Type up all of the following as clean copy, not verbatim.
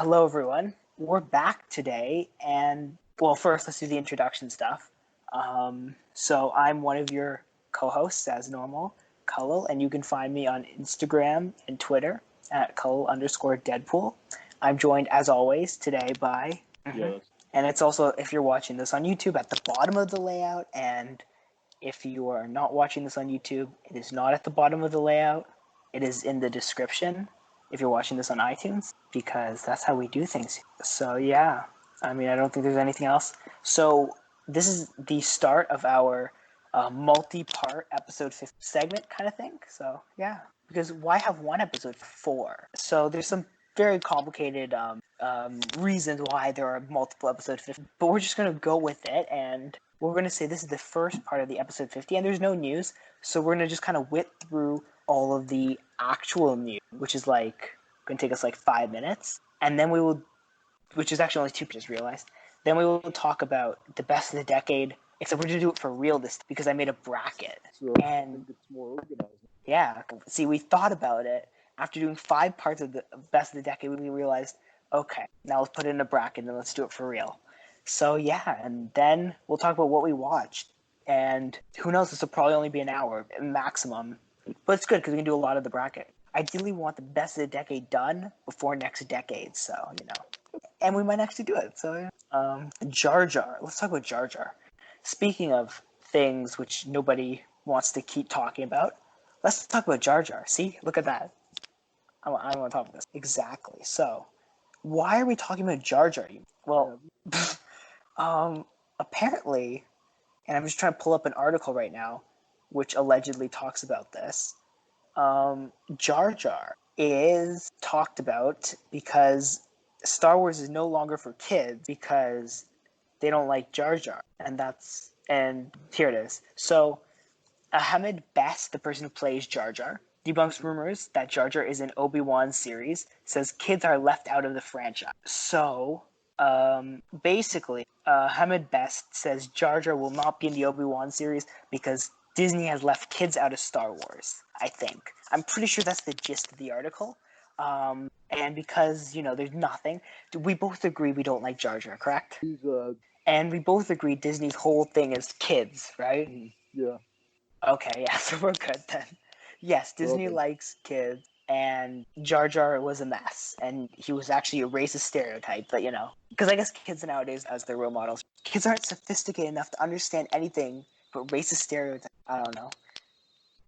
Hello, everyone. We're back today, and well, first let's do the introduction stuff. So I'm one of your co-hosts, as normal, Cullo, and you can find me on Instagram and Twitter at Cullo_Deadpool. I'm joined, as always, today by, Yes. and it's also, if you're watching this on YouTube, at the bottom of the layout, and if you are not watching this on YouTube, it is not at the bottom of the layout. It is in the description if you're watching this on iTunes, because that's how we do things. So yeah, I mean, I don't think there's anything else. So this is the start of our multi-part episode 50 segment kind of thing. So yeah, because why have one episode for 4? So there's some very complicated reasons why there are multiple episode 50, but we're just going to go with it, and we're going to say this is the first part of the episode 50, and there's no news, so we're going to just kind of whip through all of the actual news, which is like going to take us like 5 minutes, and then we will, which is actually only 2, just realized, then we will talk about the best of the decade, except we're going to do it for real this, because I made a bracket, So I think it's more organized. yeah, see, we thought about it. After doing 5 parts of the best of the decade, we realized, okay, now let's put it in a bracket and let's do it for real. So yeah, and then we'll talk about what we watched. And who knows, this will probably only be an hour maximum. But it's good because we can do a lot of the bracket. Ideally, we want the best of the decade done before next decade, so, you know. And we might actually do it, so yeah. Jar Jar. Let's talk about Jar Jar. Speaking of things which nobody wants to keep talking about, let's talk about Jar Jar. See? Look at that. I want to talk about this. Exactly. So, why are we talking about Jar Jar? Well, apparently, and I'm just trying to pull up an article right now, which allegedly talks about this. Jar Jar is talked about because Star Wars is no longer for kids because they don't like Jar Jar, and here it is. So, Ahmed Best, the person who plays Jar Jar, debunks rumors that Jar Jar is in Obi-Wan's series, says kids are left out of the franchise. So, basically, Ahmed Best says Jar Jar will not be in the Obi-Wan series because Disney has left kids out of Star Wars, I think. I'm pretty sure that's the gist of the article. And because, you know, there's nothing, we both agree we don't like Jar Jar, correct? He's And we both agree Disney's whole thing is kids, right? yeah. Okay, yeah, so we're good then. Yes, Disney Okay. likes kids, and Jar Jar was a mess, and he was actually a racist stereotype, but you know, because I guess kids nowadays, as their role models, kids aren't sophisticated enough to understand anything but racist stereotypes. I don't know.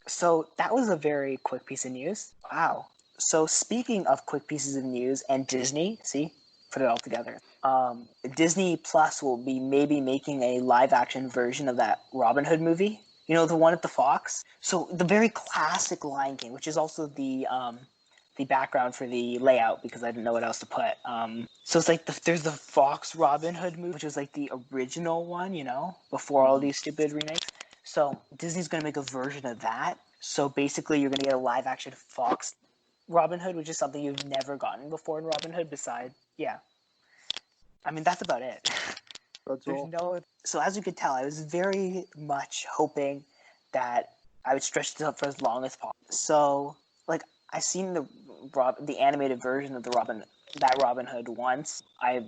So that was a very quick piece of news. Wow. So speaking of quick pieces of news and Disney, see, put it all together. Disney Plus will be maybe making a live-action version of that Robin Hood movie. You know, the one at the Fox. So the very classic Lion King, which is also the background for the layout because I didn't know what else to put. So it's like there's the Fox Robin Hood movie, which was like the original one, you know, before all these stupid remakes. So Disney's gonna make a version of that. So basically, you're gonna get a live-action Fox Robin Hood, which is something you've never gotten before in Robin Hood. Besides, yeah, I mean that's about it. That's There's all. no. So as you could tell, I was very much hoping that I would stretch this out for as long as possible. So, like, I've seen the animated version of that Robin Hood once. I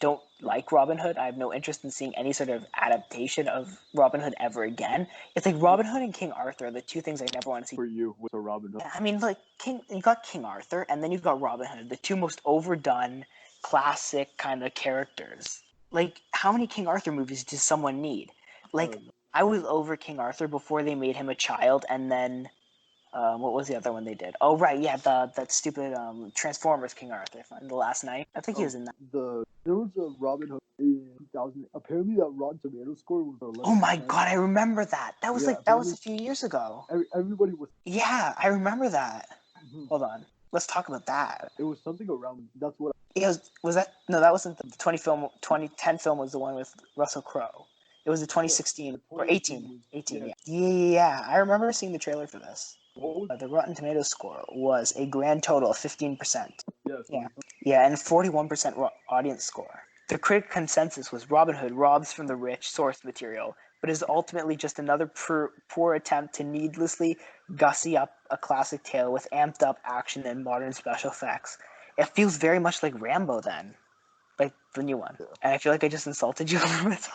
don't like Robin Hood. I have no interest in seeing any sort of adaptation of Robin Hood ever again. It's like Robin Hood and King Arthur, the two things I never want to see. For you, with a Robin Hood. I mean, like you got King Arthur, and then you've got Robin Hood, the two most overdone, classic kind of characters. Like, how many King Arthur movies does someone need? Like, I was over King Arthur before they made him a child, and then what was the other one they did? Oh, right, yeah, that stupid Transformers King Arthur in The Last Night. I think he was in that. There was a Robin Hood in 2000. Apparently, that Rotten Tomato score was 11%. Oh my god, I remember that. That was that was a few years ago. Everybody was. Yeah, I remember that. Hold on, let's talk about that. It was something around. That's what. Was that? No, that wasn't the 2010 film was the one with Russell Crowe. It was the 2016 or 18. Yeah. I remember seeing the trailer for this. The Rotten Tomatoes score was a grand total of 15%. Yeah, and 41% audience score. The critic consensus was Robin Hood robs from the rich source material, but is ultimately just another poor attempt to needlessly gussy up a classic tale with amped up action and modern special effects. It feels very much like Rambo then, like the new one. Yeah. And I feel like I just insulted you a little bit.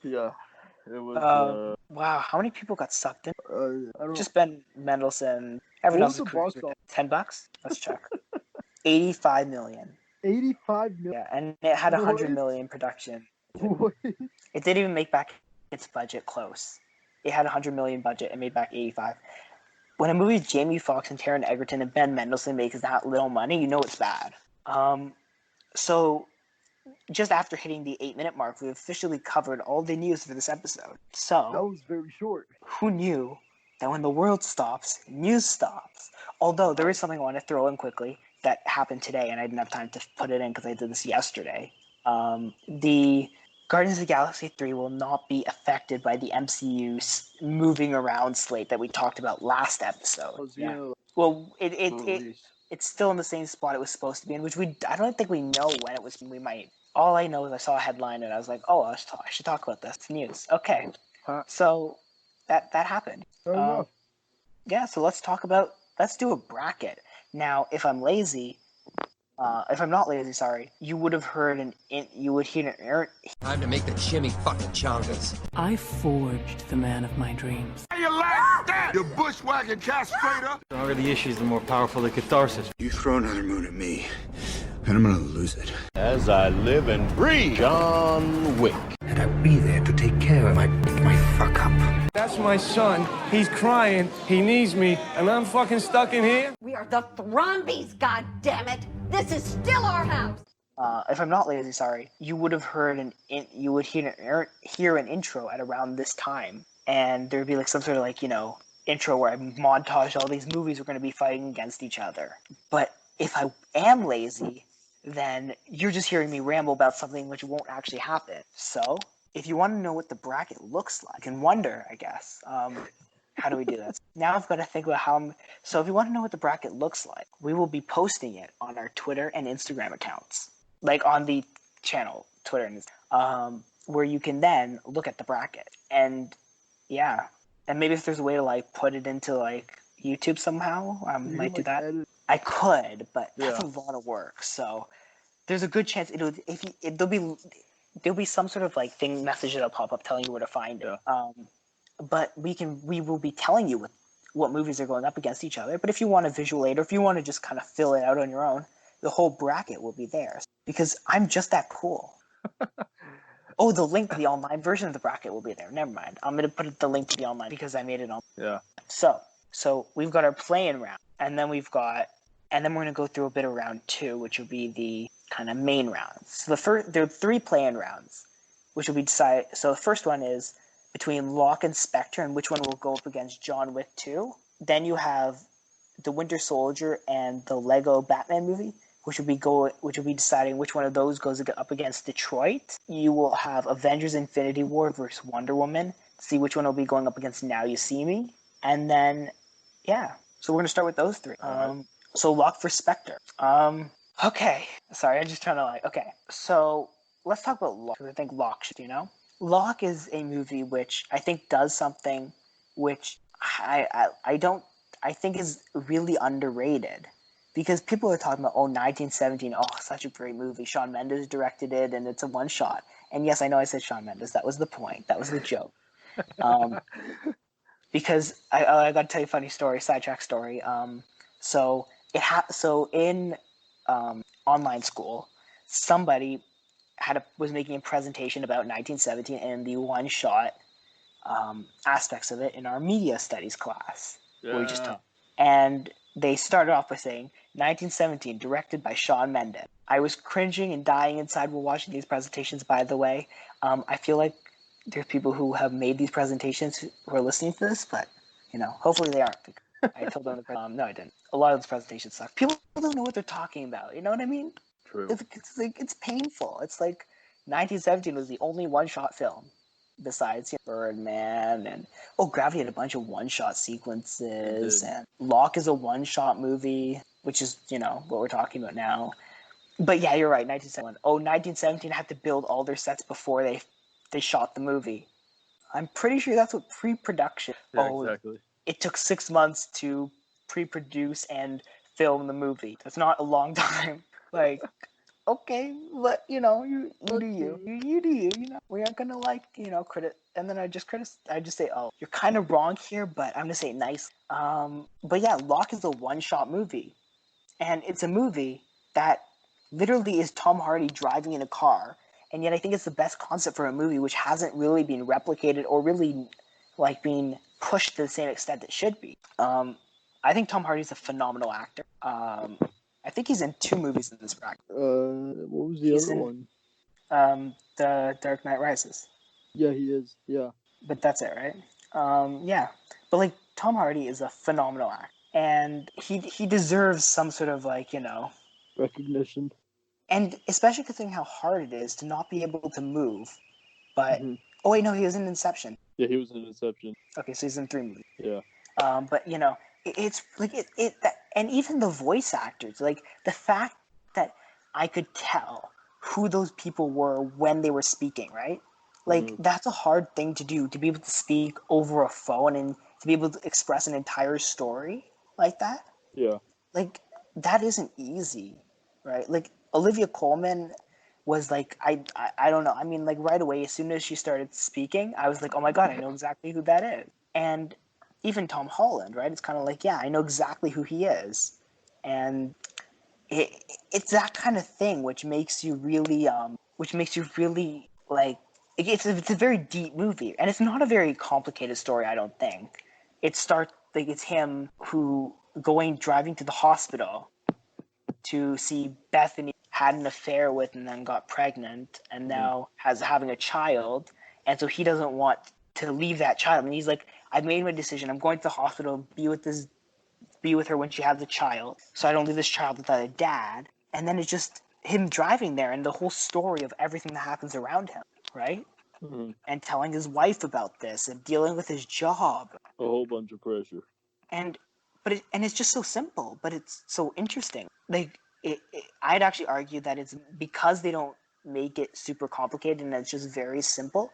Yeah, it was. Wow, how many people got sucked in? I don't. Just Ben Mendelsohn. Everyone What else was is the box career. office? $10? Let's check. 85 million. 85 million. Yeah, and it had 100 What? million production. What? It didn't even make back its budget close. It had 100 million budget and made back 85. When a movie Jamie Foxx and Taron Egerton and Ben Mendelsohn makes that little money, you know it's bad. So just after hitting the 8-minute mark, we officially covered all the news for this episode. That So was very short. who knew that when the world stops, news stops? Although there is something I want to throw in quickly that happened today, and I didn't have time to put it in because I did this yesterday. The Guardians of the Galaxy 3 will not be affected by the MCU moving around slate that we talked about last episode. Yeah. Well, it's still in the same spot it was supposed to be in, which I don't think we know when it was. We might. All I know is I saw a headline and I was like, oh, I should talk about this. It's news. Okay. So that happened. Fair enough. Yeah, so let's do a bracket. Now, if I'm not lazy, sorry, you would have heard you would hear an Time to make the chimmy fucking chongas. I forged the man of my dreams. You like that? You bushwhacking castrator? The longer the issue is, the more powerful the catharsis. You throw another moon at me, and I'm gonna lose it. As I live and breathe, John Wick. And I'll be there to take care of my fuck up. That's my son. He's crying. He needs me. And I'm fucking stuck in here. We are the Thrombies, goddammit! This is still our house! if I'm not lazy, sorry, you would have heard hear an intro at around this time, and there'd be like some sort of intro where I montage all these movies we're going to be fighting against each other. But if I am lazy, then you're just hearing me ramble about something which won't actually happen. So if you want to know what the bracket looks like, and wonder, I guess, how do we do that? Now I've got to think about so if you want to know what the bracket looks like, we will be posting it on our Twitter and Instagram accounts, like on the channel, Twitter and where you can then look at the bracket. And yeah, and maybe if there's a way to put it into YouTube somehow, I might do that. Edit. I could, but that's a lot of work. So there's a good chance there'll be some sort of message that'll pop up telling you where to find it. But we will be telling you what movies are going up against each other. But if you want a visual aid, or if you want to just kind of fill it out on your own, the whole bracket will be there. Because I'm just that cool. Oh, the link to the online version of the bracket will be there. Never mind. I'm going to put the link to the online because I made it on. Yeah. So we've got our play-in round, and then we're going to go through a bit of round 2, which will be the kind of main rounds. So there are 3 play-in rounds, which will be decided. So the first one is between Locke and Spectre, and which one will go up against John Wick 2. Then you have the Winter Soldier and the Lego Batman movie, which will be deciding which one of those goes up against Detroit. You will have Avengers Infinity War versus Wonder Woman, see which one will be going up against Now You See Me. And then, yeah. So we're going to start with those 3. So Locke for Spectre. Okay. Sorry, I'm just trying to okay. So let's talk about Locke, because I think Locke should, Locke is a movie which I think does something which I think is really underrated. Because people are talking about, 1917, such a great movie. Shawn Mendes directed it, and it's a one-shot. And yes, I know I said Shawn Mendes. That was the point. That was the joke. Because I got to tell you a funny story, sidetrack story. So in online school, somebody was making a presentation about 1917 and the one-shot aspects of it in our media studies class. Where we just talked. And they started off by saying 1917, directed by Shawn Mendes. I was cringing and dying inside while watching these presentations, by the way. I feel like there's people who have made these presentations who are listening to this, but, hopefully they aren't. I told them no, I didn't. A lot of those presentations suck. People don't know what they're talking about. You know what I mean? True. It's painful. It's like 1917 was the only one-shot film besides Birdman, and Gravity had a bunch of one-shot sequences, and Locke is a one-shot movie, which is what we're talking about now. But yeah, you're right. 1917. 1917 had to build all their sets before they shot the movie. I'm pretty sure that's what pre-production. Yeah, exactly. It took 6 months to pre-produce and film the movie. That's not a long time. Like, okay, but you know, you do you. You do you. You know, we aren't gonna like, you know, and then I just say, oh, you're kind of wrong here, but I'm gonna say it nice. But yeah, Locke is a one-shot movie, and it's a movie that literally is Tom Hardy driving in a car, and yet I think it's the best concept for a movie which hasn't really been replicated or really like being pushed to the same extent it should be. I think Tom Hardy's a phenomenal actor. I think he's in 2 movies in this bracket. What was the other one? The Dark Knight Rises. Yeah, he is. Yeah. But that's it, right? Yeah. But like Tom Hardy is a phenomenal actor, and he deserves some sort of like, you know, recognition. And especially considering how hard it is to not be able to move. But oh wait, no, he was in Inception. Yeah, he was in Inception. Okay, so he's in 3 movies. Yeah. But you know, it's like and even the voice actors, like the fact that I could tell who those people were when they were speaking, right? Like that's a hard thing to do, to be able to speak over a phone and to be able to express an entire story like that. Yeah. Like that isn't easy, right? Like Olivia Colman was like, I don't know. I mean, like right away, as soon as she started speaking, I was like, oh my God, I know exactly who that is. And even Tom Holland, right? It's kind of like, yeah, I know exactly who he is. And it's that kind of thing which makes you really like, it's a very deep movie. And it's not a very complicated story, I don't think. It starts, like, it's him driving to the hospital to see Bethany had an affair with and then got pregnant and now having a child, and so he doesn't want to leave that child. And he's like, I've made my decision. I'm going to the hospital, be with her when she has a child, so I don't leave this child without a dad. And then it's just him driving there and the whole story of everything that happens around him, right? And telling his wife about this and dealing with his job. A whole bunch of pressure. And it's just so simple, but it's so interesting. Like, I'd actually argue that it's because they don't make it super complicated and it's just very simple,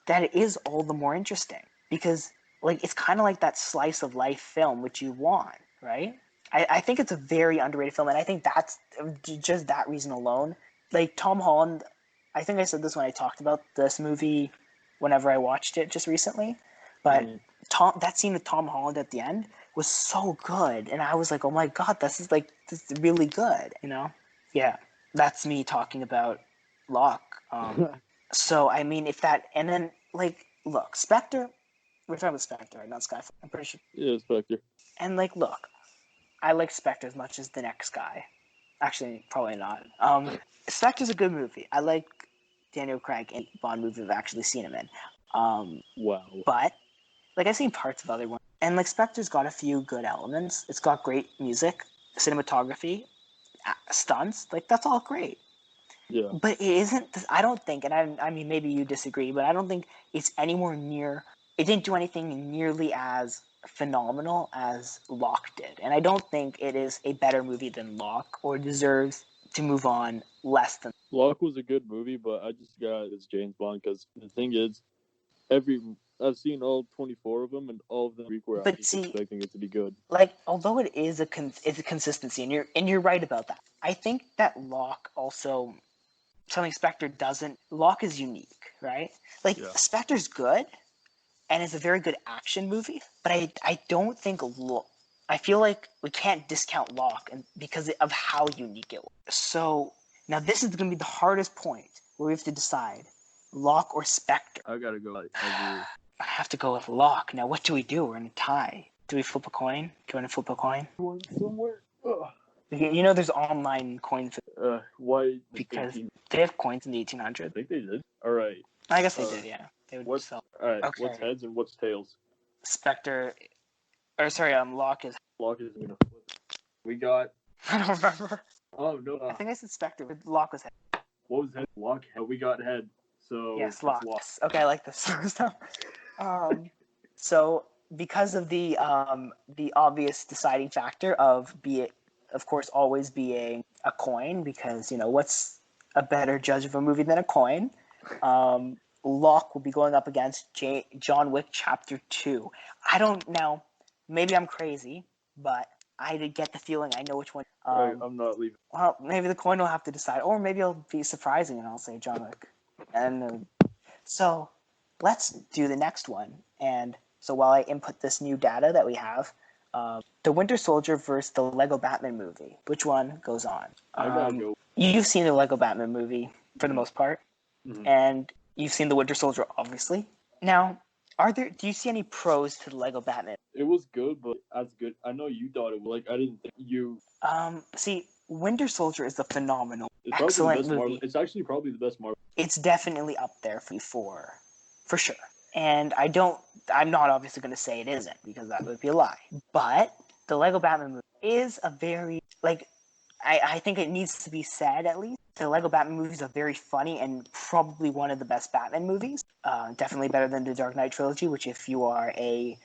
that it is all the more interesting. Because, like, it's kind of like that slice of life film which you want, right? I think it's a very underrated film, and I think that's just that reason alone. Like, Tom Holland, I think I said this when I talked about this movie whenever I watched it just recently, but that scene with Tom Holland at the end was so good, and I was like, oh my God, this is really good, you know? Yeah, that's me talking about Locke. So, I mean, and then, like, look, Spectre, we're talking about Spectre, right? Not Skyfall, I'm pretty sure. Yeah, Spectre. And, like, look, I like Spectre as much as the next guy. Actually, probably not. Spectre's a good movie. I like Daniel Craig in Bond movies I've actually seen him in. Wow. But, like, I've seen parts of other ones. And, like, Spectre's got a few good elements. It's got great music, cinematography, stunts. Like, that's all great. Yeah. But it isn't, I don't think, and I mean, maybe you disagree, but I don't think it's anywhere near, it didn't do anything nearly as phenomenal as Locke did. And I don't think it is a better movie than Locke or deserves to move on less than. Locke was a good movie, but I just got it's James Bond because the thing is, I've seen all 24 of them, and all of them were expecting it to be good. Like, although it is it's a consistency, and you're right about that. I think that Locke also, something Spectre doesn't. Locke is unique, right? Like, Spectre's good, and it's a very good action movie, but I don't think I feel like we can't discount Locke because of how unique it was. So now this is going to be the hardest point where we have to decide Locke or Spectre. I gotta go. I have to go with Locke. Now, what do we do? We're in a tie. Do we flip a coin? Do you want to flip a coin? Somewhere. You know, there's online coins. Why? Because they have coins in the 1800s. I think they did. All right. I guess they did, yeah. They would sell. All right. Okay. What's heads and what's tails? Locke is. Locke is gonna flip. We got. I don't remember. Oh no. I think I said Spectre, but Locke was head. What was head? Locke. We got head. So yes, Locke. Okay, I like this stuff. So because of the obvious deciding factor of always being a coin, because, you know, what's a better judge of a movie than a coin? Locke will be going up against John Wick Chapter 2. Now, maybe I'm crazy, but I get the feeling I know which one. I'm not leaving. Well, maybe the coin will have to decide, or maybe it'll be surprising and I'll say John Wick. And so let's do the next one. And so while I input this new data that we have, the Winter Soldier versus the Lego Batman movie. Which one goes on? I gotta go. You've seen the Lego Batman movie for the most part, and you've seen the Winter Soldier, obviously. Now, do you see any pros to the Lego Batman? It was good, but as good. I know you thought it was. Like, I didn't think you. See, Winter Soldier is a phenomenal, It's excellent the best movie. Marvel. It's actually probably the best Marvel. It's definitely up there for sure. And I'm not obviously going to say it isn't, because that would be a lie. But the Lego Batman movie is a very, I think it needs to be said at least. The Lego Batman movie is a very funny and probably one of the best Batman movies. Definitely better than the Dark Knight trilogy, which if you are a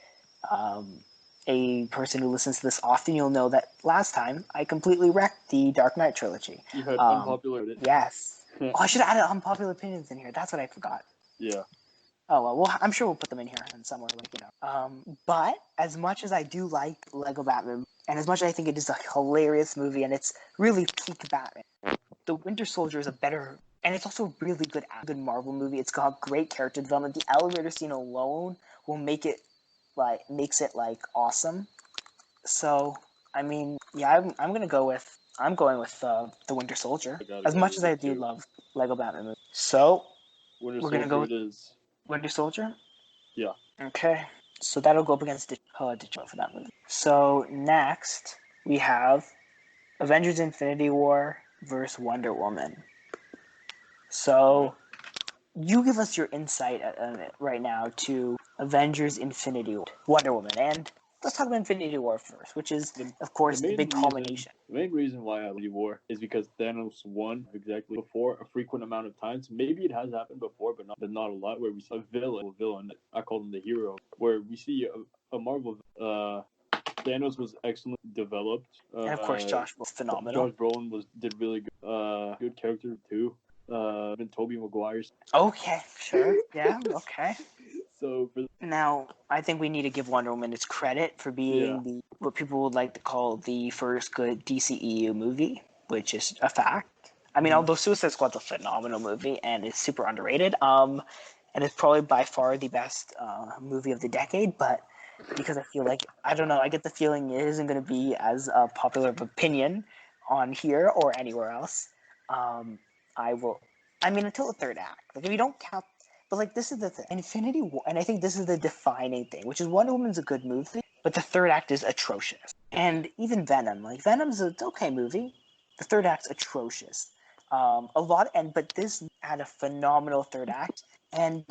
person who listens to this often, you'll know that last time I completely wrecked the Dark Knight trilogy. You had unpopular. Yes. I should have added unpopular opinions in here. That's what I forgot. Yeah. Oh, well, I'm sure we'll put them in here and somewhere, But as much as I do like Lego Batman, and as much as I think it is a hilarious movie, and it's really peak Batman, The Winter Soldier is a better, and it's also a really good Marvel movie. It's got great character development. The elevator scene alone will makes it awesome. So, I mean, yeah, I'm going with The Winter Soldier, as much as I do love Lego Batman movie. So, we're going to go with Winter Soldier? Yeah. Okay. So that'll go up against Detroit for that movie. So next, we have Avengers Infinity War versus Wonder Woman. So you give us your insight right now to Avengers Infinity War, Wonder Woman. And let's talk about Infinity War first, which is, of course, the big culmination. The main reason why I Infinity War is because Thanos won exactly before a frequent amount of times. Maybe it has happened before, but not a lot, where we see a villain. I call him the hero, where we see a Marvel. Thanos was excellently developed. And of course, Josh was phenomenal. Josh Brolin did really good. Good character too. Even Tobey Maguire's. Okay, sure. Yeah, okay. So now, I think we need to give Wonder Woman its credit for being what people would like to call the first good DCEU movie, which is a fact. I mean, although Suicide Squad's a phenomenal movie and it's super underrated, and it's probably by far the best movie of the decade, but because I feel like, I don't know, I get the feeling it isn't going to be as popular of opinion on here or anywhere else. Until the third act. Like, if you don't count, but this is the thing. Infinity War, and I think this is the defining thing, which is Wonder Woman's a good movie, but the third act is atrocious. And even Venom, Venom's an okay movie. The third act's atrocious. But this had a phenomenal third act, and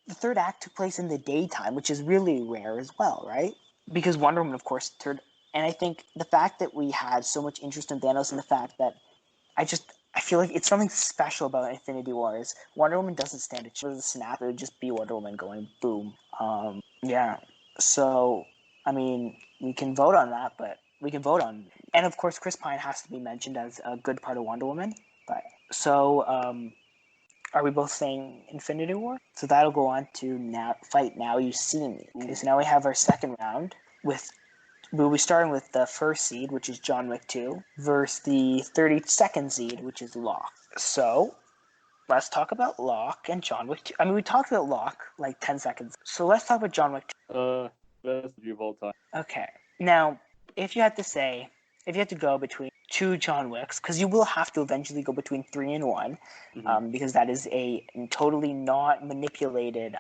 the third act took place in the daytime, which is really rare as well, right? Because Wonder Woman, of course, and I think the fact that we had so much interest in Thanos, and the fact that I feel like it's something special about Infinity War is Wonder Woman doesn't stand a chance. With a snap, it would just be Wonder Woman going boom. Yeah. So, I mean, we can vote on that, and of course, Chris Pine has to be mentioned as a good part of Wonder Woman. But so, are we both saying Infinity War? So that'll go on to Fight Now You See Me. Okay, so now we have our second round we'll be starting with the first seed, which is John Wick 2, versus the 32nd seed, which is Locke. So, let's talk about Locke and John Wick 2. I mean, we talked about Locke 10 seconds. So let's talk about John Wick 2. Best movie of all time. Okay. Now, if you had to go between two John Wicks, because you will have to eventually go between 3 and 1, because that is a totally not manipulated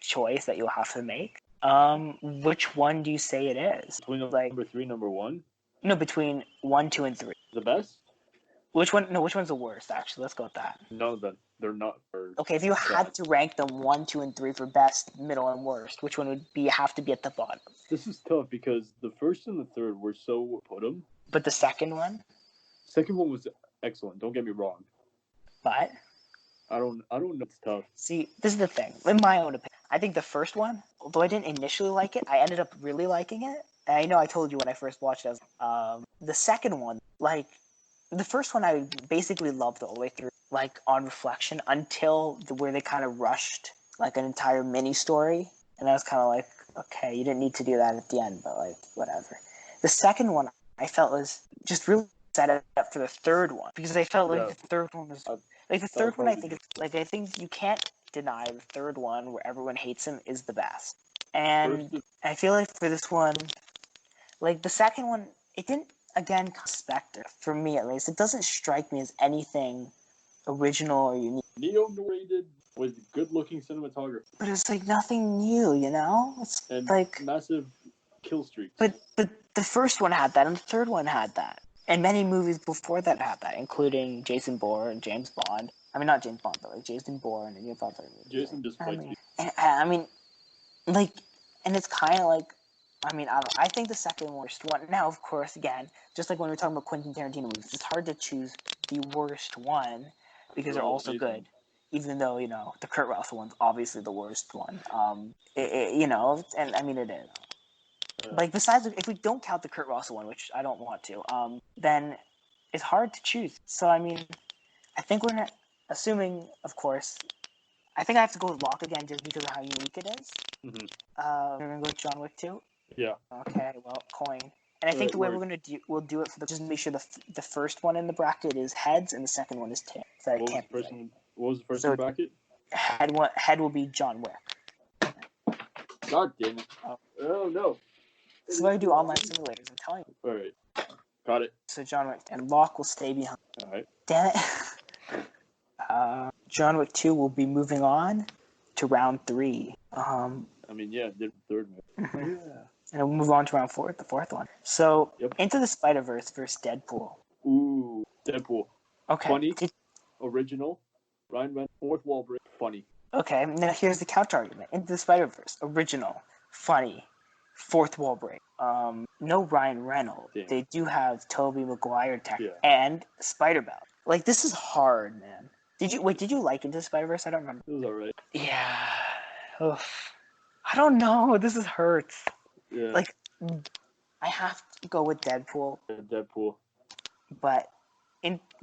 choice that you'll have to make. Which one do you say it is? Between number 3, number 1? No, between 1, 2, and 3. The best? Which one? No, which one's the worst? Actually, let's go with that. No, they're not first. Okay, if you had to rank them 1, 2, and 3 for best, middle, and worst, which one would have to be at the bottom? This is tough because the first and the third were so put 'em. But the second one? Second one was excellent. Don't get me wrong. But I don't know. It's tough. See, this is the thing. In my own opinion, I think the first one, although I didn't initially like it, I ended up really liking it. And I know I told you when I first watched it. The second one, the first one, I basically loved all the way through. On reflection, until where they kind of rushed an entire mini story, and I was kind of okay, you didn't need to do that at the end, but whatever. The second one, I felt was just really set it up for the third one, because I felt like the third one was like the third one. I think I think you can't deny the third one, where everyone hates him, is the best. And I feel like for this one, like the second one, it didn't again Spectre, for me at least. It doesn't strike me as anything original or unique. Neo-narrated with good-looking cinematography. But it's like nothing new, you know? It's and like massive kill streaks. But the first one had that, and the third one had that. And many movies before that had that, including Jason Bourne, James Bond. I mean, not James Bond, but like Jason Bourne and other movies. Jason just fights people. I mean, like, and it's kind of like, I mean, I think the second worst one. Now, of course, again, just like when we were talking about Quentin Tarantino movies, it's hard to choose the worst one because they're all so good. Even though, you know, the Kurt Russell one's obviously the worst one. You know, and I mean, it is. Like, besides, if we don't count the Kurt Russell one, which I don't want to, then it's hard to choose. So, I mean, I think we're not, assuming, of course, I think I have to go with Locke again just because of how unique it is. We're going to go with John Wick 2? Yeah. Okay, well, coin. And I think the way we'll do it, just make sure the first one in the bracket is heads and the second one is tails. So What was the first one bracket? Head will be John Wick. God damn it. Oh, no. This is why I do online simulators, I'm telling you. All right. Got it. So John Wick and Locke will stay behind. All right. Damn it. John Wick 2 will be moving on to round 3. I mean, yeah, the third one. Mm-hmm. Yeah. And we'll move on to round 4, the fourth one. So, Into the Spider-Verse versus Deadpool. Ooh, Deadpool. Okay. Funny, original, Ryan Reynolds, fourth wall break, funny. Okay, now here's the counter argument. Into the Spider-Verse, original, funny, fourth wall break. No Ryan Reynolds. Damn. They do have Tobey Maguire and Spider-Man. Like, this is hard, man. Did you like Into the Spider-Verse? I don't remember. It was alright. Yeah. Oof. I don't know. This is hurts. Yeah. Like, I have to go with Deadpool. Yeah, Deadpool. But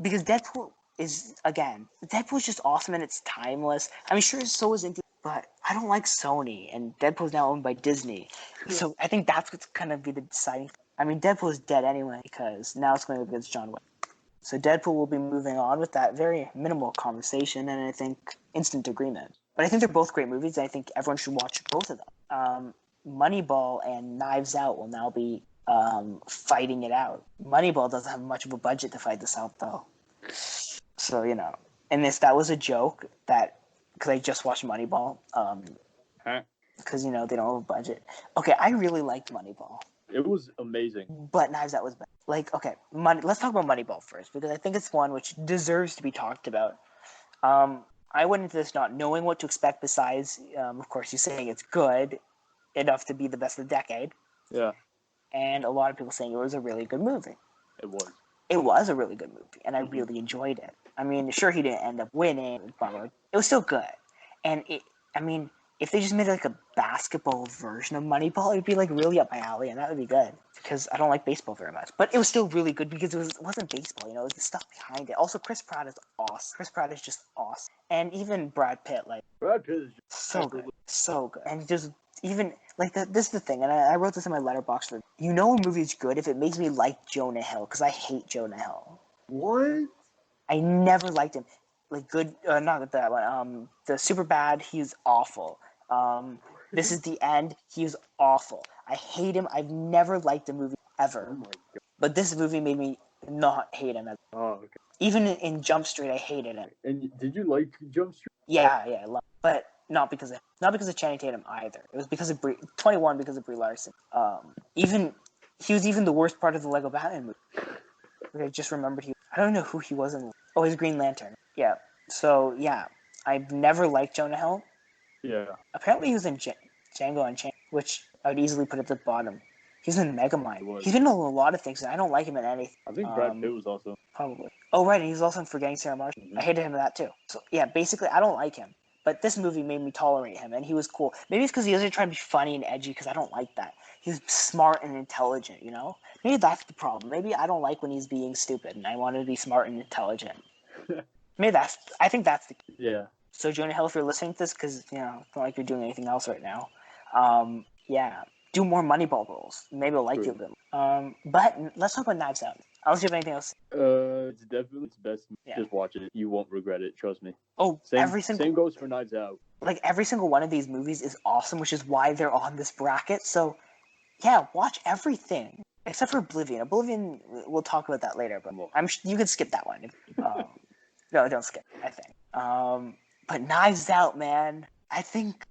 because Deadpool is, again, Deadpool's just awesome and it's timeless. I mean, sure, so is Into, but I don't like Sony, and Deadpool's now owned by Disney. So I think that's what's gonna be the deciding. I mean, Deadpool is dead anyway because now it's going to be against John Wick. So Deadpool will be moving on with that very minimal conversation, and I think instant agreement. But I think they're both great movies. And I think everyone should watch both of them. Moneyball and Knives Out will now be fighting it out. Moneyball doesn't have much of a budget to fight this out, though. So, you know, and that was a joke that, because I just watched Moneyball, because, you know, they don't have a budget. Okay, I really liked Moneyball. It was amazing. But Knives Out was better. Like, okay, let's talk about Moneyball first, because I think it's one which deserves to be talked about. I went into this not knowing what to expect besides, of course, you saying it's good enough to be the best of the decade. Yeah. And a lot of people saying it was a really good movie. It was. It was a really good movie, and I really enjoyed it. I mean, sure, he didn't end up winning, but it was still good. And if they just made like a basketball version of Moneyball, it'd be like really up my alley, and that would be good because I don't like baseball very much. But it was still really good because it wasn't baseball, you know, it was the stuff behind it. Also, Chris Pratt is awesome. Chris Pratt is just awesome, and even Brad Pitt, like Brad Pitt is just so good, and just even like this is the thing, and I wrote this in my letterbox. You know, a movie is good if it makes me like Jonah Hill, because I hate Jonah Hill. What? I never liked him. Like good, not that one. The Superbad, he's awful. This Is the End, he was awful. I hate him. I've never liked a movie ever. Oh my God. But this movie made me not hate him. Oh, okay. Even in Jump Street, I hated him. And did you like Jump Street? Yeah, I loved it. But not because of Channing Tatum either. It was because of 21 because of Brie Larson. He was even the worst part of the Lego Batman movie. I just remembered I don't know who he was in. Oh, he's Green Lantern. Yeah. So yeah, I've never liked Jonah Hill. Yeah. Apparently he was in Django Unchained, which I would easily put at the bottom. He's in Megamind. He's been in a lot of things, and I don't like him in anything. I think Brad Pitt was also. Probably. Oh, right, and he's also in Forgetting Sarah Marshall. I hated him in that, too. So, yeah, basically, I don't like him. But this movie made me tolerate him, and he was cool. Maybe it's because he wasn't trying to be funny and edgy, because I don't like that. He's smart and intelligent, you know? Maybe that's the problem. Maybe I don't like when he's being stupid, and I want to be smart and intelligent. I think that's the key. Yeah. So, Jonah Hill, if you're listening to this, because, you know, it's not like you're doing anything else right now. Yeah. do more Moneyball roles. Maybe I'll like you a bit. But let's talk about Knives Out. Unless you have anything else. It's definitely its best. Yeah. Just watch it. You won't regret it. Trust me. Oh, Same goes for Knives Out. Like every single one of these movies is awesome, which is why they're on this bracket. So, yeah, watch everything except for Oblivion. Oblivion, we'll talk about that later, but you can skip that one. No, don't skip. I think. But Knives Out, man. I think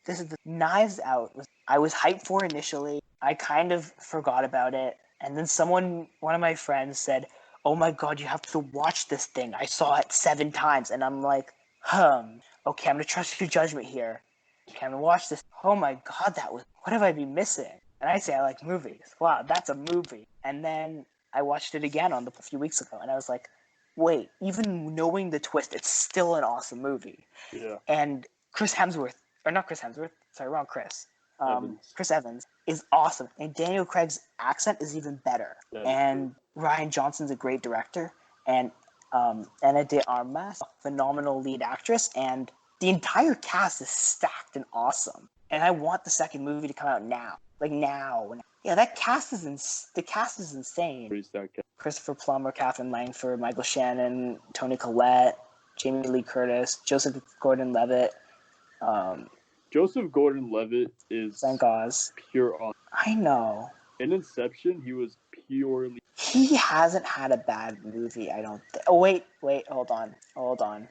this is the Knives Out. I was hyped for initially. I kind of forgot about it, and then one of my friends said, "Oh my God, you have to watch this thing. I saw it 7 times," and I'm like, okay, I'm gonna trust your judgment here. Okay, I'm gonna watch this. Oh my God, what have I been missing? And I say I like movies. Wow, that's a movie. And then I watched it again a few weeks ago, and I was like, wait, even knowing the twist, it's still an awesome movie. Yeah. And Chris Evans. Chris Evans is awesome, and Daniel Craig's accent is even better. And Rian Johnson's a great director, and Ana de Armas, phenomenal lead actress, and the entire cast is stacked and awesome. And I want the second movie to come out now, now. Yeah, the cast is insane. Pretty stacked. Christopher Plummer, Katherine Langford, Michael Shannon, Toni Collette, Jamie Lee Curtis, Joseph Gordon-Levitt. Joseph Gordon-Levitt is Thank Oz. Pure on. I know. In Inception, he was purely. He hasn't had a bad movie, I don't think. Oh, wait, hold on.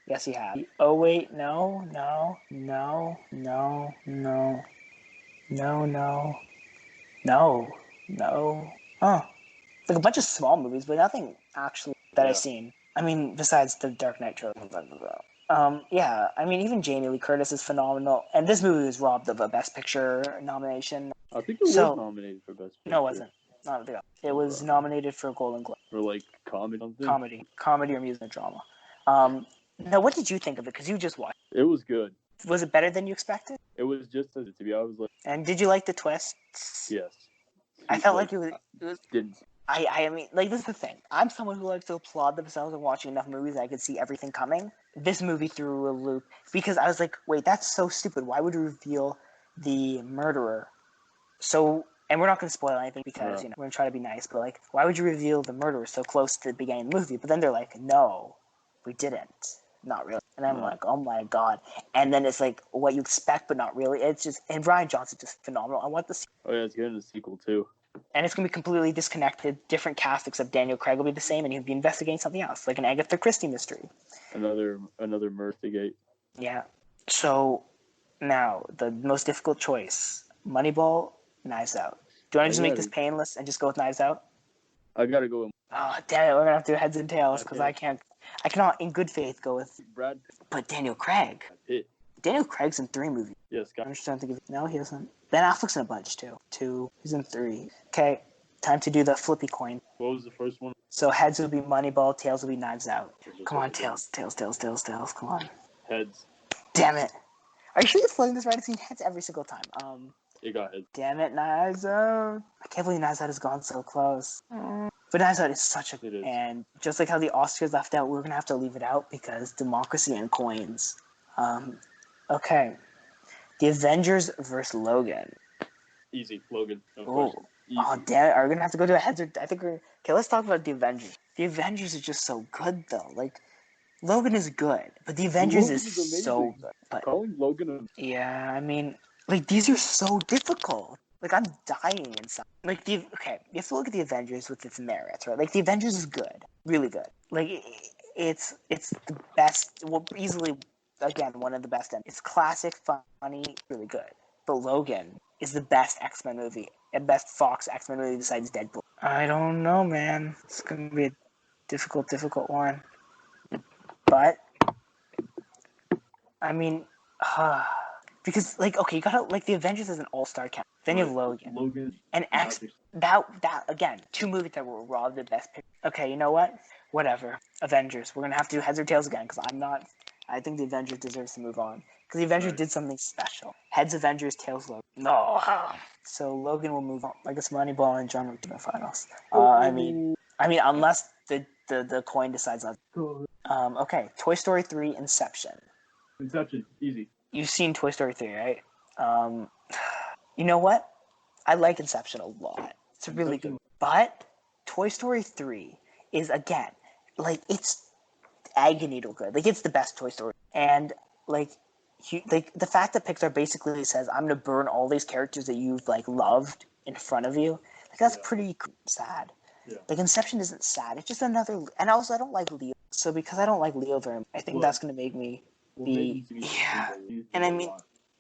Yes, he has. Oh, wait, no. Oh. Like a bunch of small movies, but nothing actually that I've seen. I mean, besides the Dark Knight trilogy. Yeah, I mean, even Jamie Lee Curtis is phenomenal. And this movie was robbed of a Best Picture nomination. I think it was nominated for Best Picture. No, it wasn't. It was nominated for a Golden Globe. For comedy or something? Comedy or music drama. Now, what did you think of it? Because you just watched it. It was good. Was it better than you expected? It was just as it to be. I was like... And did you like the twists? Yes. I felt like it was... Didn't. I mean, this is the thing. I'm someone who likes to applaud themselves and watching enough movies that I could see everything coming. This movie threw a loop because I was like, wait, that's so stupid. Why would you reveal the murderer? So, and we're not going to spoil anything because, we're going to try to be nice, but why would you reveal the murderer so close to the beginning of the movie? But then they're like, no, we didn't. Not really. And I'm like, oh my God. And then it's what you expect, but not really. It's just, and Rian Johnson's just phenomenal. I want to see. Oh yeah, it's getting a sequel too. And it's going to be completely disconnected. Different cast except Daniel Craig will be the same, and he'll be investigating something else, like an Agatha Christie mystery. Another Murthgate. Yeah. So now the most difficult choice: Moneyball, Knives Out. Do you want to just make this painless and just go with Knives Out? I gotta go with. Oh damn it! We're gonna have to do heads and tails because I cannot in good faith go with Brad. But Daniel Craig. Daniel Craig's in 3 movies. Yes, I'm just trying to think of. No, he isn't. Ben Affleck's in a bunch too. 2. He's in 3. Okay, time to do the flippy coin. What was the first one? So heads will be Moneyball, tails will be Knives Out. Come on, tails. Come on. Heads. Damn it! Are you sure you're floating this right? I've seen heads every single time. It got heads. Damn it, Knives Out! I can't believe Knives Out has gone so close. But Knives Out is such a... It is. And just like how the Oscars left out, we're gonna have to leave it out because democracy and coins. Okay. The Avengers versus Logan. Easy, Logan. Oh, damn it. Are we gonna have to go to a heads or... I think we're... Okay, let's talk about the Avengers. The Avengers are just so good, though. Logan is good, but the Avengers is so good. But calling Logan yeah, I mean, these are so difficult. I'm dying inside. You have to look at the Avengers with its merits, right? The Avengers is good, really good. It's the best, easily, again, one of the best. It's classic, funny, really good. But Logan is the best X-Men movie, and best Fox X-Men movie besides Deadpool. I don't know, man. It's gonna be a difficult one. But I mean, because you gotta the Avengers is an all-star cast. Then you have Logan and X. That again, 2 movies that were robbed of best picture. Okay, you know what? Whatever. Avengers. We're gonna have to do heads or tails again because I think the Avengers deserves to move on because the Avengers did something special. Heads Avengers, tails Logan. No. So Logan will move on. I guess Moneyball and John Wick to the finals. I mean, unless the coin decides not. Okay, Toy Story 3, Inception. Inception, easy. You've seen Toy Story 3, right? You know what? I like Inception a lot. It's a really good. But Toy Story 3 is again like it's agony to good. Like it's the best Toy Story, and like the fact that Pixar basically says I'm gonna burn all these characters that you've like loved in front of you. Like that's pretty sad. Yeah. Like Inception isn't sad. It's just another. And also I don't like Leo. So because I don't like Leo very much, I think that's gonna make me be And I mean,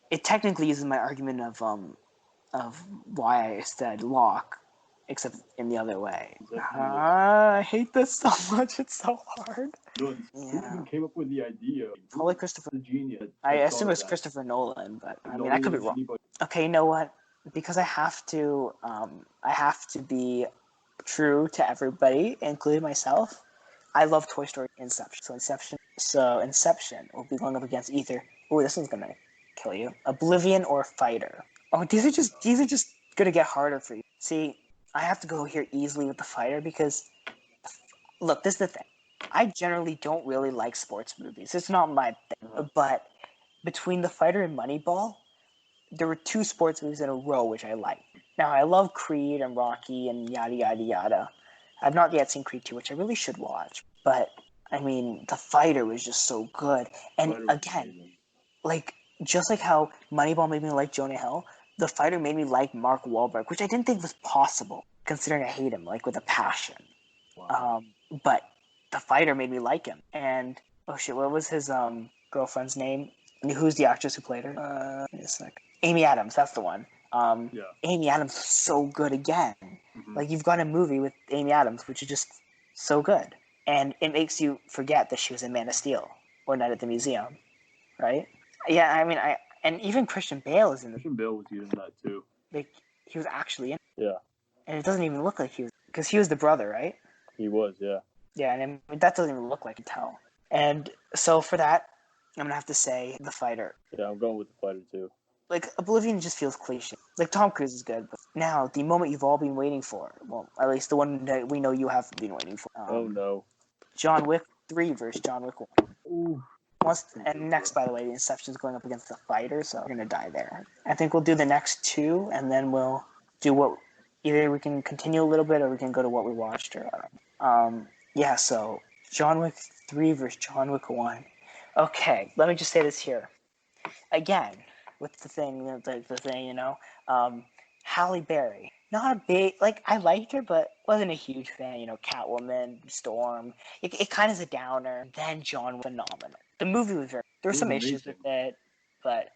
it technically uses my argument of why I said Locke, except in the other way. I hate this so much. It's so hard. Who came up with the idea? Probably Christopher. The genius. I assume it's Christopher Nolan, but I mean I could be wrong. Okay, you know what? Because I have to be true to everybody, including myself. I love Toy Story, Inception. So Inception will be going up against either. Oh, this one's gonna kill you. Oblivion or Fighter. Oh, these are just gonna get harder for you. See, I have to go here easily with the Fighter because, look, this is the thing. I generally don't really like sports movies. It's not my thing. But between the Fighter and Moneyball, there were two sports movies in a row which I like. Now, I love Creed and Rocky and yada, yada, yada. I've not yet seen Creed 2, which I really should watch. But, I mean, The Fighter was just so good. And again, like, just like how Moneyball made me like Jonah Hill, The Fighter made me like Mark Wahlberg, which I didn't think was possible, considering I hate him, like, with a passion. Wow. But The Fighter made me like him. And, oh shit, what was his girlfriend's name? Who's the actress who played her? Wait a sec. Amy Adams, that's the one. Amy Adams was so good again. Mm-hmm. Like, you've got a movie with Amy Adams, which is just so good. And it makes you forget that she was in Man of Steel or Night at the Museum, right? Yeah, I mean, and even Christian Bale is in Christian Bale was using that too. Like, he was actually in it. Yeah. And it doesn't even look like he was, because he was the brother, right? He was, yeah. Yeah, and I mean, that doesn't even look like you can tell. And so for that, I'm going to have to say The Fighter. Yeah, I'm going with The Fighter too. Like, Oblivion just feels cliche. Like, Tom Cruise is good, but now, the moment you've all been waiting for, well, at least the one that we know you have been waiting for. Oh, no. John Wick 3 versus John Wick 1. Ooh. And next, by the way, the Inception's going up against The Fighter, so we're going to die there. I think we'll do the next two, and then we'll do what... Either we can continue a little bit, or we can go to what we watched, or... yeah, so, John Wick 3 versus John Wick 1. Okay, let me just say this here. Again... with the thing, you know, Halle Berry. Not a big, like, I liked her, but wasn't a huge fan, you know, Catwoman, Storm. It kind of is a downer. Then John, phenomenal. The movie was there were some issues with it, but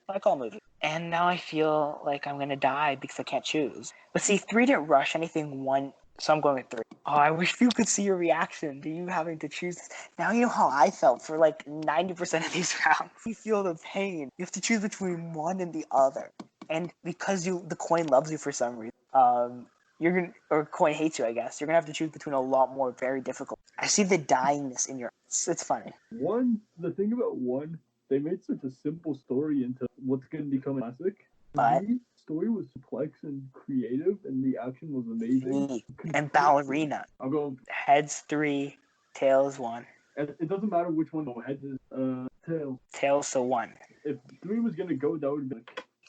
I like all movies. And now I feel like I'm going to die because I can't choose. But see, 3 didn't rush anything one, so I'm going with 3. Oh, I wish you could see your reaction to you having to choose. Now you know how I felt for like 90% of these rounds. You feel the pain. You have to choose between one and the other. And because the coin loves you for some reason, or coin hates you, I guess, you're going to have to choose between a lot more very difficult. I see the dyingness in your eyes. It's funny. The thing about one, they made such a simple story into what's going to become a classic. But the story was complex and creative, and the action was amazing. And ballerina. I'll go heads 3, tails 1. It doesn't matter which one though. Heads is tails. Tails so 1. If 3 was gonna go, that would be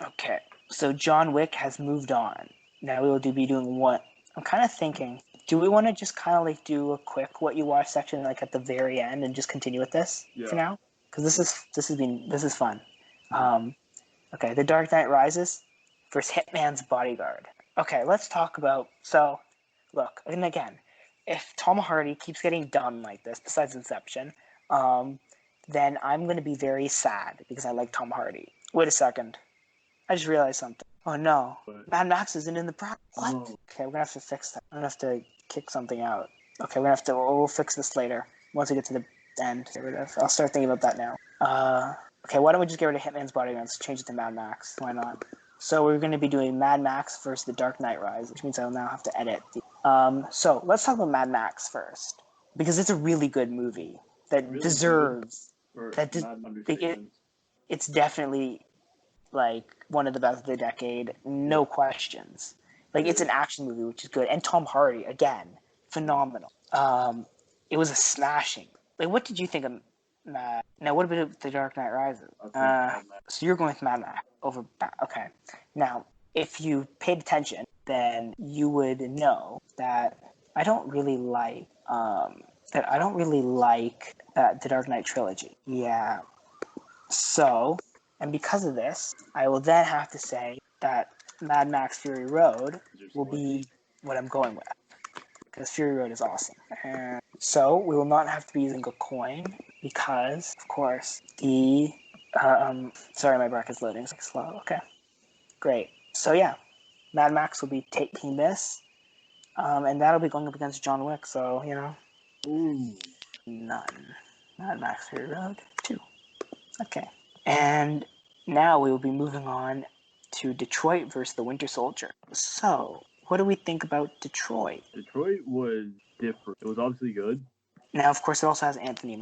okay. So John Wick has moved on. Now we will be doing what? I'm kind of thinking. Do we want to just kind of like do a quick what you watch section like at the very end and just continue with this for now? Because this is fun. Okay, The Dark Knight Rises versus Hitman's Bodyguard. Okay, let's talk about... So, look, and again, if Tom Hardy keeps getting done like this, besides Inception, then I'm going to be very sad because I like Tom Hardy. Wait a second. I just realized something. Oh, no. Mad Max isn't in the pro... What? Okay, we're going to have to fix that. I'm going to have to kick something out. Okay, we'll fix this later once we get to the end. I'll start thinking about that now. Okay, why don't we just get rid of Hitman's Bodyguard and change it to Mad Max? Why not? So we're going to be doing Mad Max versus The Dark Knight Rises, which means I'll now have to edit. So let's talk about Mad Max first, because it's a really good movie that really deserves... It's definitely, like, one of the best of the decade, no questions. Like, it's an action movie, which is good. And Tom Hardy, again, phenomenal. It was a smashing. Like, what did you think of... Now, what about The Dark Knight Rises? So you're going with Mad Max over... Okay. Now, if you paid attention, then you would know that I don't really like the Dark Knight trilogy. Yeah. So, and because of this, I will then have to say that Mad Max Fury Road will be what I'm going with, because Fury Road is awesome. And so we will not have to be using a coin because, of course, the sorry, my bracket's loading. It's slow. Okay, great. So yeah, Mad Max will be taking this, and that'll be going up against John Wick. So none. Mad Max Fury Road 2. Okay, and now we will be moving on to Detroit versus the Winter Soldier. So, what do we think about Detroit? Detroit was different. It was obviously good. Now, of course, it also has Anthony.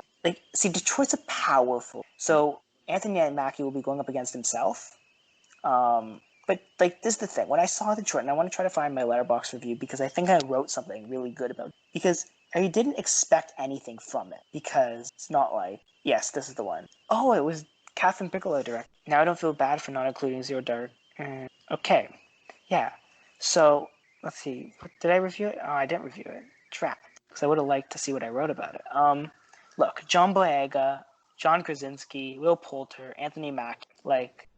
Detroit's a powerful. So, Anthony Mackie will be going up against himself. But this is the thing. When I saw Detroit, and I want to try to find my Letterboxd review because I think I wrote something really good about it. Because I didn't expect anything from it. Because it's not like, yes, this is the one. Oh, it was Catherine Bigelow direct. Now I don't feel bad for not including Zero Dark. Okay. Yeah. So, let's see. Did I review it? Oh, I didn't review it. Trapped. Because I would have liked to see what I wrote about it. Look, John Boyega, John Krasinski, Will Poulter, Anthony Mackie.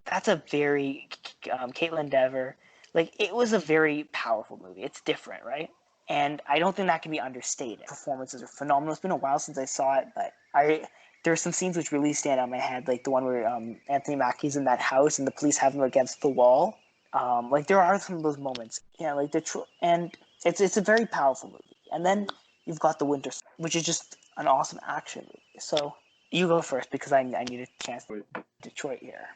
That's a very... Caitlin Dever. It was a very powerful movie. It's different, right? And I don't think that can be understated. Performances are phenomenal. It's been a while since I saw it, but there are some scenes which really stand out in my head, like the one where Anthony Mackie's in that house and the police have him against the wall. There are some of those moments. Yeah, and it's a very powerful movie. And then you've got The Winter, which is just an awesome action movie. So you go first because I need a chance to Detroit here.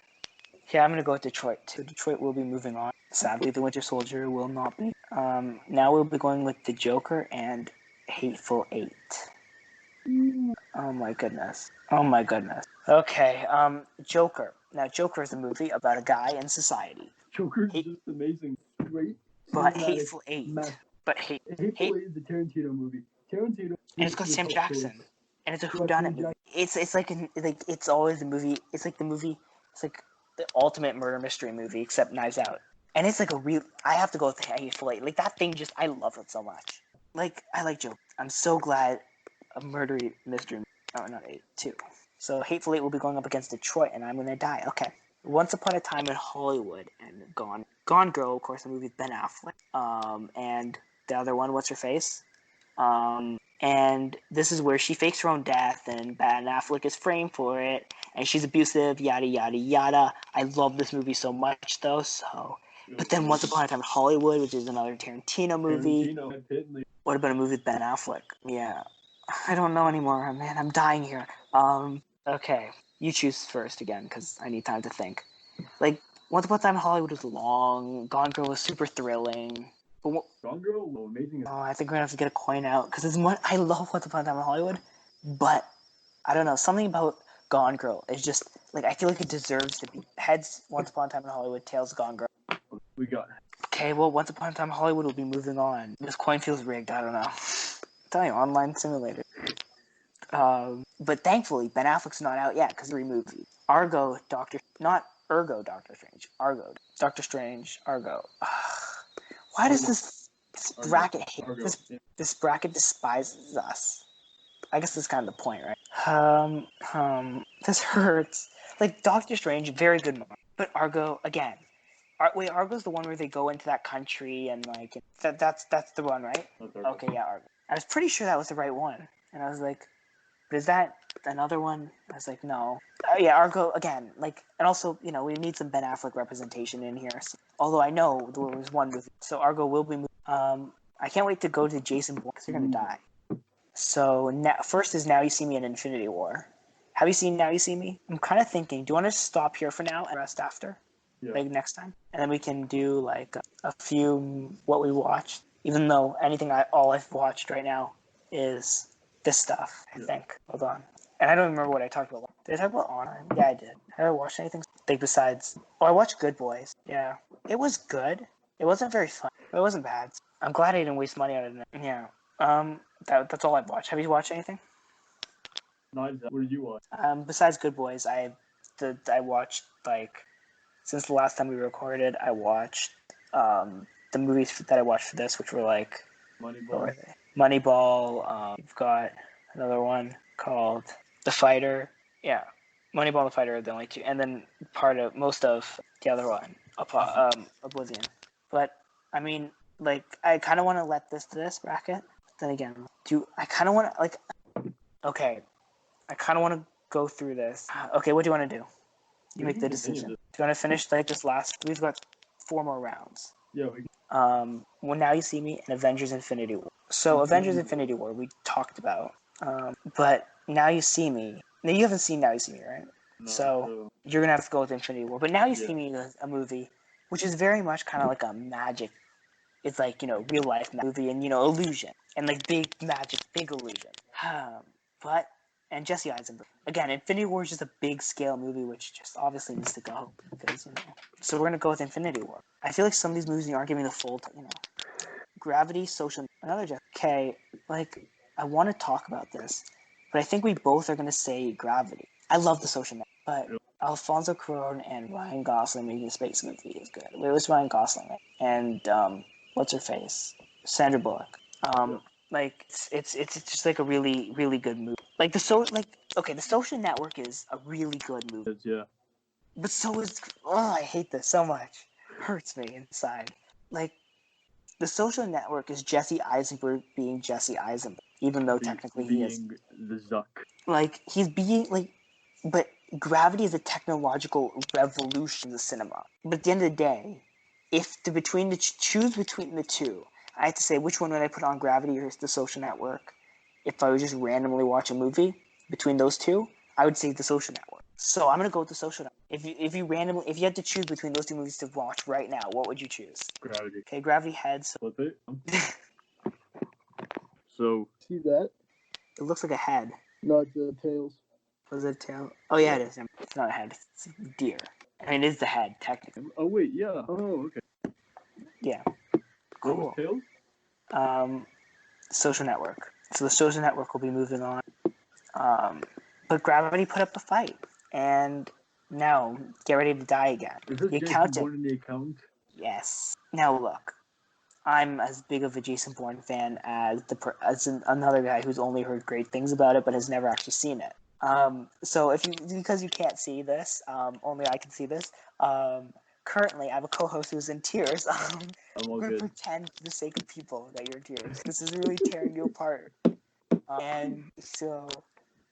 Yeah, I'm going to go with Detroit, too. Detroit will be moving on. Sadly, The Winter Soldier will not be. Now we'll be going with The Joker and Hateful Eight. Oh my goodness. Okay, Joker. Now, Joker is a movie about a guy in society. Joker's just amazing. Great. But Hateful Eight. Hateful Eight is a Tarantino movie. Tarantino. And it's got Sam Jackson. And it's a whodunit movie. It's always the movie. It's like the movie. It's like the ultimate murder mystery movie, except Knives Out. And it's I have to go with Hateful Eight. That thing I love it so much. I like Joker. I'm so glad a murder mystery. Oh, not 8, 2. So Hateful Eight will be going up against Detroit, and I'm gonna die. Okay. Once Upon a Time in Hollywood and Gone Girl, of course, the movie with Ben Affleck. And the other one, what's her face? And this is where she fakes her own death, and Ben Affleck is framed for it, and she's abusive, yada, yada, yada. I love this movie so much, though, so... But then Once Upon a Time in Hollywood, which is another Tarantino movie. What about a movie with Ben Affleck? Yeah. I don't know anymore, man. I'm dying here. Okay. You choose first again, because I need time to think. Once Upon a Time in Hollywood was long. Gone Girl was super thrilling. Gone Girl? Well, amazing. Oh, I think we're gonna have to get a coin out because I love Once Upon a Time in Hollywood, but I don't know, something about Gone Girl is just I feel like it deserves to be heads. Once Upon a Time in Hollywood, tails Gone Girl. We got. Okay, well, Once Upon a Time in Hollywood will be moving on. This coin feels rigged. I don't know. I'm telling you, online simulator. But thankfully, Ben Affleck's not out yet because he removed it. Argo, not Ergo, Doctor Strange. Argo, Doctor Strange, Argo. Why does this bracket hate? This bracket despises us. I guess that's kind of the point, right? This hurts. Doctor Strange, very good movie. But Argo, again. Argo's the one where they go into that country and that's the one, right? Okay, yeah, Argo. I was pretty sure that was the right one. And I was like, but is that another one? I was like, no. Yeah, Argo, again, and also, we need some Ben Affleck representation in here. So, although I know there was one movie. So Argo will be moving. I can't wait to go to Jason Bourne because you're going to die. So first is Now You See Me in Infinity War. Have you seen Now You See Me? I'm kind of thinking, do you want to stop here for now and rest after? Yeah. Next time? And then we can do a few what we watched. Even though all I've watched right now is this stuff, I think. Hold on. And I don't remember what I talked about. Did I talk about Honor? Yeah, I did. Have I watched anything besides... Oh, I watched Good Boys. Yeah. It was good. It wasn't very fun. But it wasn't bad. I'm glad I didn't waste money on it. Yeah. That's all I've watched. Have you watched anything? What did you watch? Besides Good Boys, I watched, since the last time we recorded, I watched the movies that I watched for this, which were like Moneyball. Moneyball. We've got another one called The Fighter. Yeah, Moneyball and The Fighter are the only two, and then most of the other one, Oblivion. But I mean, like, I kind of want to let this bracket. Then again, I kind of want to okay, I kind of want to go through this. Okay, what do you want to do? You make the decision. Do you want to finish like this last? We've got 4 more rounds. Yeah. Well, Now You See Me and Avengers Infinity War. So Avengers Infinity War we talked about. But Now You See Me. Now you haven't seen Now You See Me, right? No, so you're gonna have to go with Infinity War. But Now You See Me is a movie which is very much kind of like a magic. It's like, real life movie and illusion and like big magic, big illusion. And Jesse Eisenberg. Again, Infinity War is just a big scale movie, which just obviously needs to go because So we're gonna go with Infinity War. I feel like some of these movies aren't giving the full, Gravity, Social. Another Jeff. Okay, like I want to talk about this, but I think we both are gonna say Gravity. I love The Social Network, but Alfonso Cuarón and Ryan Gosling making a space movie is good. It was Ryan Gosling, right? And what's her face? Sandra Bullock. Like it's just like a really, really good movie. Like The Social Network is a really good movie. Yeah. But so is I hate this so much. Hurts me inside. Like The Social Network is Jesse Eisenberg being Jesse Eisenberg, even though technically he is the Zuck. like he's being like, but Gravity is a technological revolution in the cinema. But at the end of the day, if choose between the two, I have to say which one would I put on, Gravity or The Social Network? If I would just randomly watch a movie between those two, I would say The Social Network. So I'm gonna go with The Social Network. If you had to choose between those two movies to watch right now, what would you choose? Gravity. Okay, Gravity heads. Flip it. So see that? It looks like a head. No, it's the tails. Was it a tail? Oh yeah, it is. It's not a head. It's a deer. I mean, it is the head technically. Oh wait, yeah. Oh, okay. Yeah. What Cool. was tails? Social Network. So The Social Network will be moving on. But Gravity put up a fight, and now get ready to die again. Is this The Jason accountant. Bourne in the accountant? Yes. Now look, I'm as big of a Jason Bourne fan as another guy who's only heard great things about it, but has never actually seen it. So because you can't see this, only I can see this. Currently, I have a co-host who's in tears. I'm all We're good. gonna pretend for the sake of people that you're in tears. This is really tearing you apart. And so,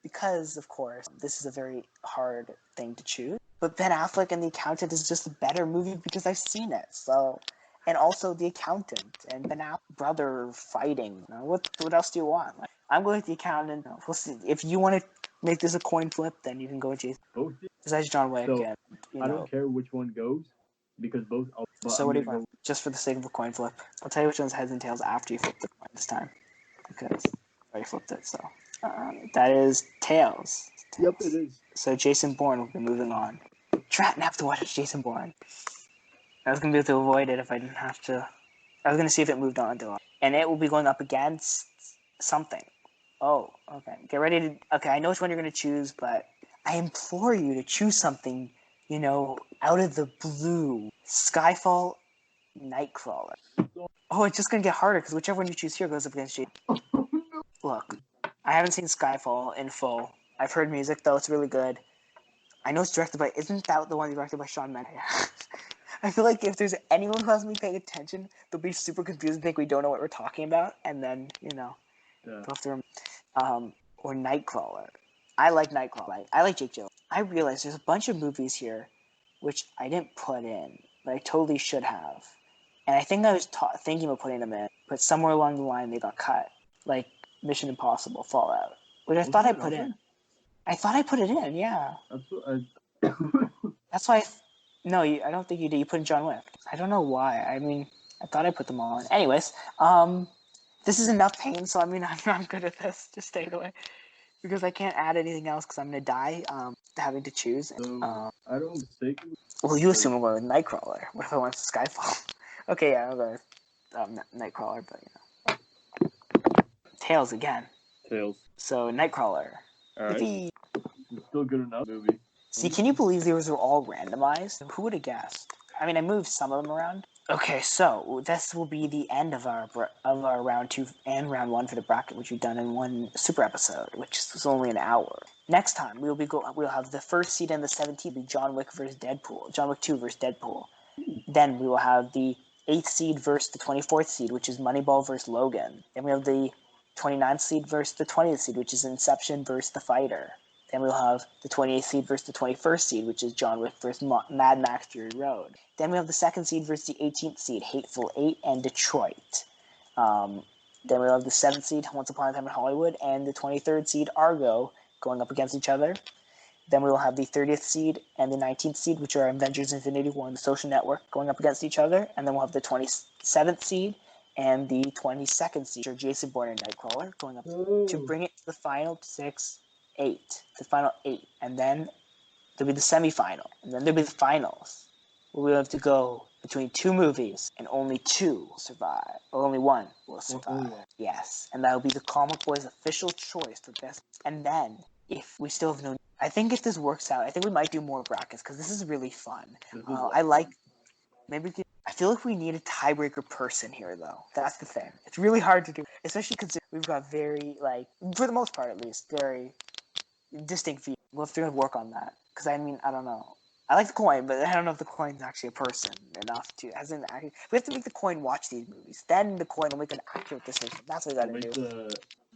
because of course, this is a very hard thing to choose. But Ben Affleck and The Accountant is just a better movie because I've seen it. So, and also The Accountant and Ben Affleck's brother fighting. What else do you want? Like, I'm going with The Accountant. We'll see. If you want to make this a coin flip, then you can go with Jason. Both. Besides John Wick, So, and I don't care which one goes because both. So what do you want? Just for the sake of a coin flip, I'll tell you which one's heads and tails after you flip the coin this time, because I already flipped it. So that is tails. Yep, it is. So Jason Bourne will be moving on. Dratton have to watch Jason Bourne. I was gonna be able to avoid it if I didn't have to. I was gonna see if it moved on to, and it will be going up against something. Oh, okay. Get ready to. Okay, I know which one you're gonna choose, but I implore you to choose something, out of the blue. Skyfall, Nightcrawler. Oh, it's just gonna get harder because whichever one you choose here goes up against Jason. Look, I haven't seen Skyfall in full. I've heard music though; it's really good. I know it's directed by. Isn't that the one directed by Sean Mendes? I feel like if there's anyone who hasn't been paying attention, they'll be super confused and think we don't know what we're talking about, and then they'll have to or Nightcrawler. I like Nightcrawler. I like Jake Gyllenhaal. I realize there's a bunch of movies here which I didn't put in, but I totally should have. And I think I was thinking of putting them in, but somewhere along the line they got cut. Like Mission Impossible Fallout, which I thought I put in. I thought I put it in, yeah. That's why I don't think you did. You put in John Wick. I don't know why. I mean, I thought I put them all in. Anyways, this is enough pain, so I mean, I'm good at this. Just stay away. Because I can't add anything else because I'm going to die having to choose. I don't think... Well, you assume I'm going with Nightcrawler. What if I went to Skyfall? Okay, yeah, I'll go with Nightcrawler, but Tails again. Tails. So, Nightcrawler. Alright. Still good enough movie. See, can you believe these were all randomized? Who would have guessed? I mean, I moved some of them around, Okay, so this will be the end of our round 2 and round 1 for the bracket, which we've done in one super episode, which was only an hour. Next time we'll have the first seed and the 17th be John Wick versus Deadpool, John Wick 2 versus Deadpool. Then we will have the 8th seed versus the 24th seed, which is Moneyball versus Logan. Then we have the 29th seed versus the 20th seed, which is Inception versus The Fighter. Then we'll have the 28th seed versus the 21st seed, which is John Wick versus Mad Max Fury Road. Then we have the 2nd seed versus the 18th seed, Hateful Eight and Detroit. Then we'll have the 7th seed, Once Upon a Time in Hollywood, and the 23rd seed, Argo, going up against each other. Then we will have the 30th seed and the 19th seed, which are Avengers Infinity War and The Social Network, going up against each other. And then we'll have the 27th seed and the 22nd seed, which are Jason Bourne and Nightcrawler, going up to bring it to the final 8. The final 8. And then there'll be the semifinal. And then there'll be the finals, where we'll have to go between 2 movies, and only 2 will survive. Or only 1 will survive. Yes. And that'll be the Comic Boys' official choice for best. And then, if we still have no... I think if this works out, I think we might do more brackets, because this is really fun. I feel like we need a tiebreaker person here, though. That's the thing. It's really hard to do, especially considering we've got very, for the most part at least, very distinct views. We'll have to work on that, because I don't know. I like the coin, but I don't know if the coin's actually a person enough to, we have to make the coin watch these movies. Then the coin will make an accurate decision. That's what we gotta do.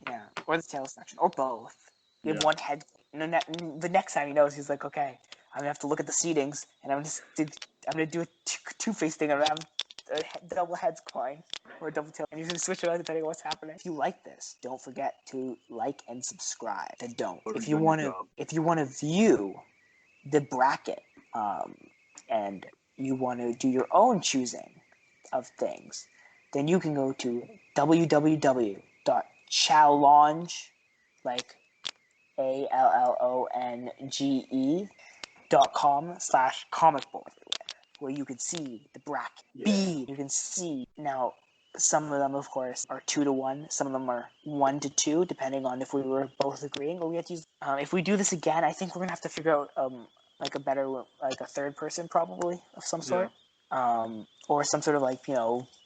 Yeah, or the tail section, or both. We have one head. The next time he knows, he's like, okay, I'm gonna have to look at the seedings, and I'm gonna do a two-face thing. I'm gonna have a double heads coin or a double tail, and you're gonna switch it out depending on what's happening. If you like this, don't forget to like and subscribe. Then don't. If you wanna view the bracket, and you wanna do your own choosing of things, then you can go to www.challonge, like ALLONGE.com/comic book, where you can see the bracket. You can see now. Some of them, of course, are 2-1. Some of them are 1-2, depending on if we were both agreeing. Or we have to use. If we do this again, I think we're gonna have to figure out a better, a third person probably of some sort. Or some sort of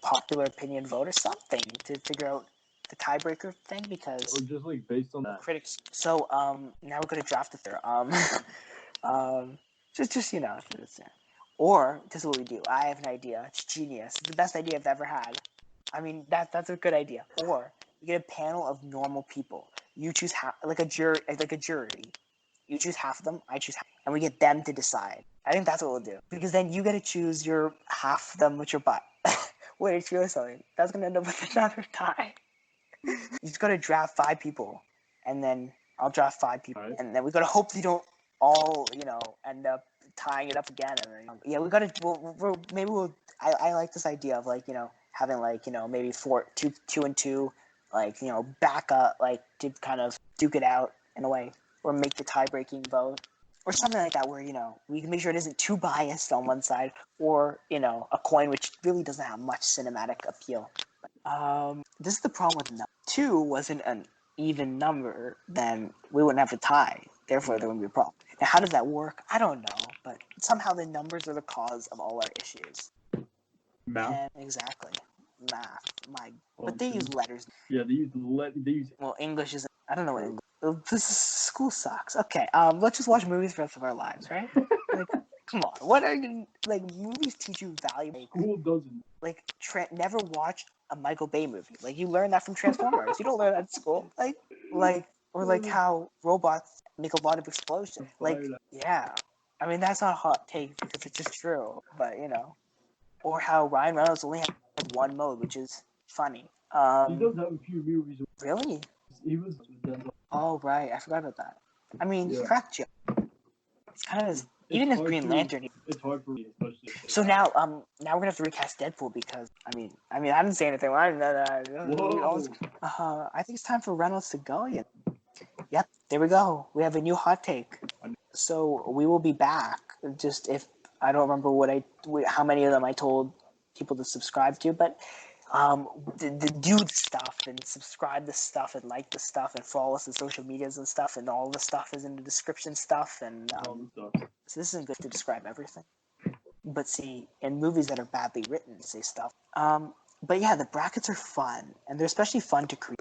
popular opinion vote or something to figure out the tiebreaker thing, because or just based on that critics. So now we're gonna draft it there. Or this is what we do. I have an idea. It's genius. It's the best idea I've ever had. I mean, that's a good idea. Or you get a panel of normal people. You choose like a jury. You choose half of them. I choose half, and we get them to decide. I think that's what we'll do, because then you get to choose your half of them with your butt. Wait, it's really something. That's gonna end up with another tie. You just gotta draft 5 people, and then I'll draft 5 people, right. And then we gotta hope they don't all, end up tying it up again. And then, we gotta. I like this idea of having maybe 2 and 2, back up, to kind of duke it out in a way, or make the tie-breaking vote, or something like that, where we can make sure it isn't too biased on one side, or a coin which really doesn't have much cinematic appeal. This is the problem with 2 wasn't an even number, then we wouldn't have a tie. Therefore, there wouldn't be a problem. Now, how does that work? I don't know, but somehow the numbers are the cause of all our issues. Math. Exactly. Math. But they use letters. Yeah, they use. Well, English isn't. I don't know what English. School sucks. Okay. Let's just watch movies for the rest of our lives, right? Come on. What are you movies teach you value? School doesn't. Never watch a Michael Bay movie. You learn that from Transformers. You don't learn that at school. How robots make a lot of explosions. Yeah. I mean, that's not a hot take because it's just true. But or how Ryan Reynolds only has one mode, which is funny. He does have a few movies. Really? He was. Oh right, I forgot about that. I mean, he cracked you. It's kind of even as Green Lantern. It's hard for me, especially. So now we're gonna have to recast Deadpool, because I mean, I didn't say anything. I think it's time for Reynolds to go. Yeah. Yep, there we go. We have a new hot take. So we will be back. Just if I don't remember how many of them I told people to subscribe to, but do the stuff and subscribe the stuff and like the stuff and follow us on social medias and stuff, and all the stuff is in the description stuff, and so this isn't good to describe everything. But see, in movies that are badly written, say stuff. But yeah, the brackets are fun, and they're especially fun to create.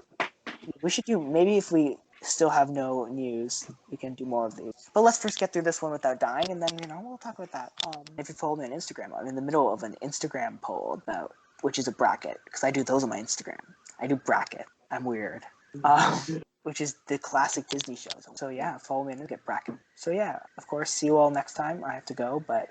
We should do, maybe if we still have no news, we can do more of these. But let's first get through this one without dying, and then, we'll talk about that. If you follow me on Instagram, I'm in the middle of an Instagram poll about which is a bracket, because I do those on my Instagram. I do bracket. I'm weird. Which is the classic Disney shows. So yeah, follow me and get bracket. So yeah, of course, see you all next time. I have to go, but